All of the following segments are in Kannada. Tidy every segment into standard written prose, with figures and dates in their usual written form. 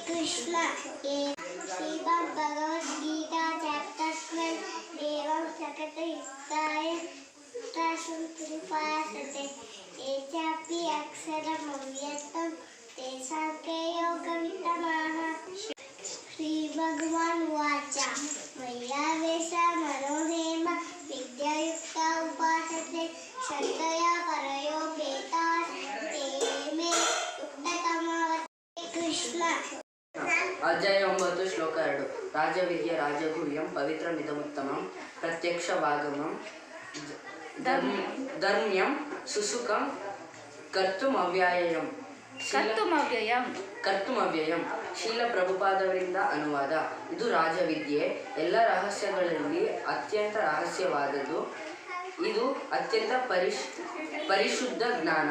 Krishna. Srimad Bhagavad Gita, Chapter 12. Devam Sakata Yuktaya Tasumkripasate Echapi Aksaram Avyatam Tesanke Yogavittamaha. Shri Bhagavan Vacha Maya Vesa Manohema Vidyayukta Upasate Shantaya Parayo Betas Teme Uttatamavat Krishna. ಅಧ್ಯಾಯ 9 ಶ್ಲೋಕ 2 ರಾಜವಿದ್ಯೆ ರಾಜಗುಹ್ಯಂ ಪವಿತ್ರಮಿದಮುತ್ತಮಂ ಪ್ರತ್ಯಕ್ಷವಾಗಮಂ ಧರ್ಮ್ಯಂ ಸುಸುಖಂ ಕರ್ತುಮವ್ಯಯಂ ಶೀಲ ಪ್ರಭುಪಾದವರಿಂದ ಅನುವಾದ. ಇದು ರಾಜವಿದ್ಯೆ, ಎಲ್ಲ ರಹಸ್ಯಗಳಲ್ಲಿ ಅತ್ಯಂತ ರಹಸ್ಯವಾದದ್ದು. ಇದು ಅತ್ಯಂತ ಪರಿಶುದ್ಧ ಜ್ಞಾನ,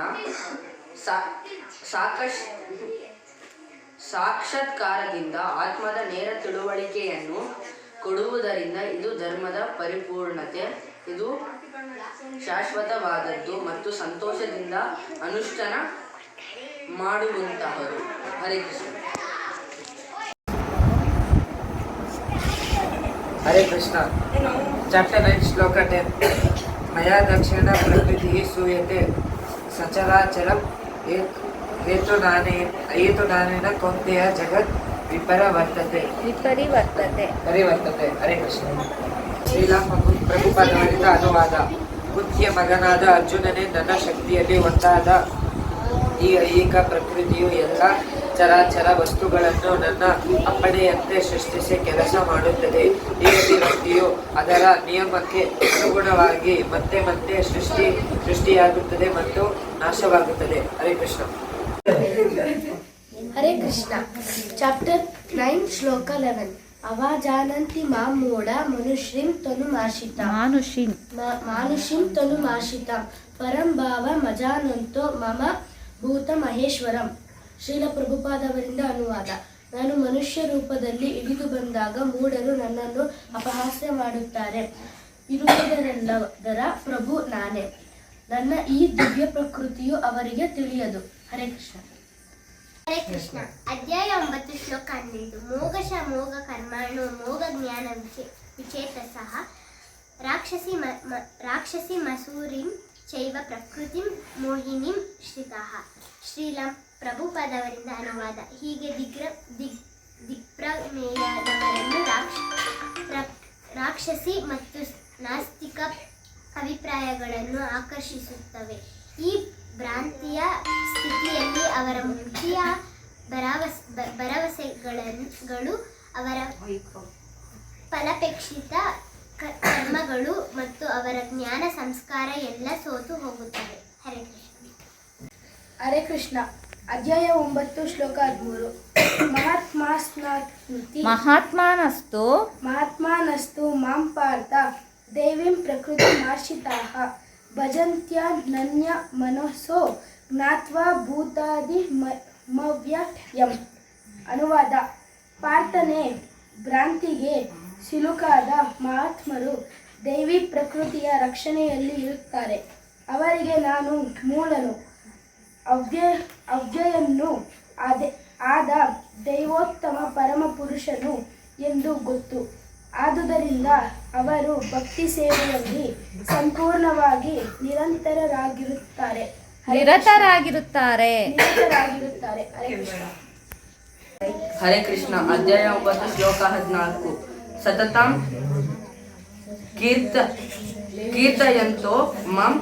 ಸಾಕ್ಷಾತ್ಕಾರದಿಂದ ಆತ್ಮದ ನೇರ ತಿಳುವಳಿಕೆಯನ್ನು ಕೊಡುವುದರಿಂದ ಇದು ಧರ್ಮದ ಪರಿಪೂರ್ಣತೆ. ಇದು ಶಾಶ್ವತವಾದದ್ದು ಮತ್ತು ಸಂತೋಷದಿಂದ ಅನುಷ್ಠಾನ ಮಾಡುವಂತಹದ್ದು. ಹರೇ ಕೃಷ್ಣ. ಹರೇ ಕೃಷ್ಣ. ಚಾಪ್ಟರ್ 9 ಶ್ಲೋಕ 10 ಮಯಾ ದಕ್ಷಿಣ ಪ್ರಕೃತಿ ಸೂಯತೆ ಸಚರಾಚರಂ ಏತುದಾನೇನ ಕೌಂತೆಯ ಜಗತ್ ಪರಿವರ್ತತೆ. ಹರೇ ಕೃಷ್ಣ. ಶ್ರೀರಾಮ ಪ್ರಭುಪಾದವರಿಂದ ಅನುವಾದ. ಕುಂತಿಯ ಮಗನಾದ ಅರ್ಜುನನೇ, ನನ್ನ ಶಕ್ತಿಯಲ್ಲಿ ಒಂದಾದ ಈ ಐಹಿಕ ಪ್ರಕೃತಿಯು ಎಲ್ಲ ಚರಾಚರ ವಸ್ತುಗಳನ್ನು ನನ್ನ ಅಪ್ಪಣೆಯಂತೆ ಸೃಷ್ಟಿಸಿ ಕೆಲಸ ಮಾಡುತ್ತದೆ. ಈ ವ್ಯಕ್ತಿಯು ಅದರ ನಿಯಮಕ್ಕೆ ಅನುಗುಣವಾಗಿ ಮತ್ತೆ ಮತ್ತೆ ಸೃಷ್ಟಿಯಾಗುತ್ತದೆ ಮತ್ತು ನಾಶವಾಗುತ್ತದೆ. ಹರೇ ಕೃಷ್ಣ. ಹರೇ ಕೃಷ್ಣ. ಚಾಪ್ಟರ್ 9 ಶ್ಲೋಕ 11 ಅವಾಜಾನಂತಿ ಮಾಂ ಮೂಢ ಮನುಷ್ಯಂ ತನುಮಾಶಿತ ಪರಂ ಭಾವ ಮಜಾನಂತೋ ಮಮ ಭೂತ ಮಹೇಶ್ವರಂ. ಶ್ರೀಲ ಪ್ರಭುಪಾದವರಿಂದ ಅನುವಾದ. ನಾನು ಮನುಷ್ಯ ರೂಪದಲ್ಲಿ ಇಳಿದು ಬಂದಾಗ ಮೂಢರು ನನ್ನನ್ನು ಅಪಹಾಸ್ಯ ಮಾಡುತ್ತಾರೆ. ಇರುವುದರೆಲ್ಲದರ ಪ್ರಭು ನಾನೇ. ನನ್ನ ಈ ದಿವ್ಯ ಪ್ರಕೃತಿಯು ಅವರಿಗೆ ತಿಳಿಯದು. ಹರೇ ಕೃಷ್ಣ. ಹರೇ ಕೃಷ್ಣ. ಅಧ್ಯಾಯ 9 ಶ್ಲೋಕ 15 ಮೋಘಶ ಮೋಘ ಕರ್ಮಾಣು ಮೋಘ ಜ್ಞಾನ ವಿಚೇತಸಃ ರಾಕ್ಷಸಿ ಮಸೂರಿಂ ಚೈವ ಪ್ರಕೃತಿಂ ಮೋಹಿನಿಂ ಶ್ರಿತಃ. ಶ್ರೀಲಂ ಪ್ರಭುಪಾದವರಿಂದ ಅನುವಾದ. ಹೀಗೆ ದಿಗ್ಪ್ರಮೇಯದವರನ್ನು ರಾಕ್ಷಸಿ ಮತ್ತು ನಾಸ್ತಿಕ ಅಭಿಪ್ರಾಯಗಳನ್ನು ಆಕರ್ಷಿಸುತ್ತವೆ. ಈ ಭ್ರಾಂತಿಯ ಸ್ಥಿತಿಯಲ್ಲಿ ಅವರ ಮುಕ್ತಿಯ ಭರವಸೆಗಳು, ಅವರ ಫಲಾಪೇಕ್ಷಿತ ಕರ್ಮಗಳು ಮತ್ತು ಅವರ ಜ್ಞಾನ ಸಂಸ್ಕಾರ ಎಲ್ಲ ಸೋತು ಹೋಗುತ್ತವೆ. ಹರೇ ಕೃಷ್ಣ. ಹರೇ ಕೃಷ್ಣ. ಅಧ್ಯಾಯ 9 ಶ್ಲೋಕ 13 ಮಹಾತ್ಮಾನಸ್ತು ಮಾಂ ಪಾರ್ಥ ದೇವೀಂ ಪ್ರಕೃತಿ ಮಾರ್ಷಿತಾಃ ಭಜಂತ್ಯನನ್ಯ ಮನಸೋ ಜ್ಞಾತ್ವಾ ಭೂತಾದಿಮವ್ಯಯಂ. ಅನುವಾದ. ಪಾರ್ಥನೆ, ಭ್ರಾಂತಿಗೆ ಸಿಲುಕಾದ ಮಹಾತ್ಮರು ದೈವಿ ಪ್ರಕೃತಿಯ ರಕ್ಷಣೆಯಲ್ಲಿ ಇರುತ್ತಾರೆ. ಅವರಿಗೆ ನಾನು ಮೂಲನು, ಅವ್ಯಯನ್ನು ಆದ ದೈವೋತ್ತಮ ಪರಮಪುರುಷನು ಎಂದು ಗೊತ್ತು. ಆದುದರಿಂದ ಅವರು ಭಕ್ತಿ ಸೇವೆಯಲ್ಲಿ ಸಂಪೂರ್ಣವಾಗಿ ನಿರತರಾಗಿರುತ್ತಾರೆ. ಹರೇ ಕೃಷ್ಣ. ಅಧ್ಯಾಯ 9 ಶ್ಲೋಕ 14 ಸತತಂ ಕೀರ್ತಯಂತೋ ಮಂ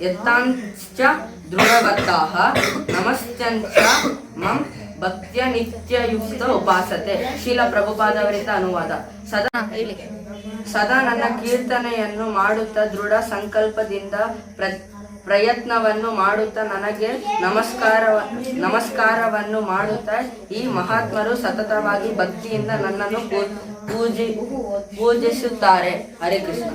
ಯತ್ತಾಂಶ್ಚ ದೃಢವತ್ತಾಃ ನಮಶ್ಚಂಚ ಮಂ ಭಕ್ತ್ಯ ನಿತ್ಯಯುಕ್ತ ಉಪಾಸತೆ. ಶೀಲ ಪ್ರಭುಪಾದವರಿಂದ ಅನುವಾದ. ಸದಾ ನನ್ನ ಕೀರ್ತನೆಯನ್ನು ಮಾಡುತ್ತಾ ದೃಢ ಸಂಕಲ್ಪದಿಂದ ಪ್ರಯತ್ನವನ್ನು ಮಾಡುತ್ತಾ ನನಗೆ ನಮಸ್ಕಾರವನ್ನು ಮಾಡುತ್ತಾ ಈ ಮಹಾತ್ಮರು ಸತತವಾಗಿ ಭಕ್ತಿಯಿಂದ ನನ್ನನ್ನು ಪೂಜಿಸುತ್ತಾರೆ. ಹರೇ ಕೃಷ್ಣ.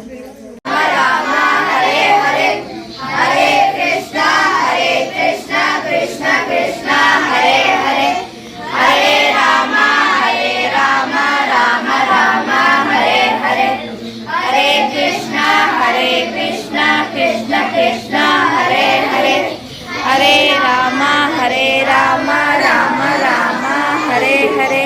ಹರೇ ಕೃಷ್ಣ ಹರೇ ಕೃಷ್ಣ ಕೃಷ್ಣ ಕೃಷ್ಣ ಹರೇ ಹರೇ ಹರೇ ರಾಮ ರಾಮ ರಾಮ ಹರೇ ಹರೇ ಹರೇ ಕೃಷ್ಣ ಕೃಷ್ಣ ಕೃಷ್ಣ ಹರೇ ಹರೇ ಹರೇ ರಾಮ ರಾಮ ರಾಮ ಹರೇ ಹರೇ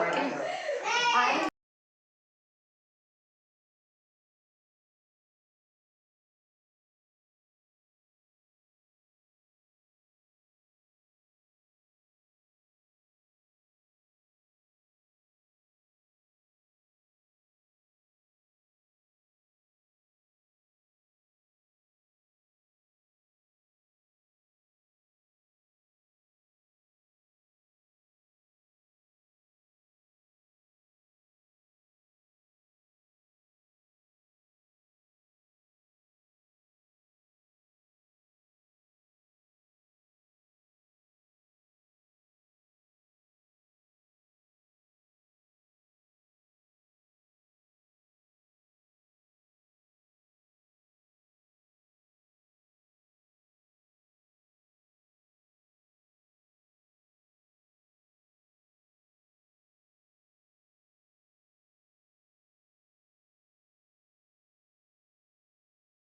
ಓಕೆ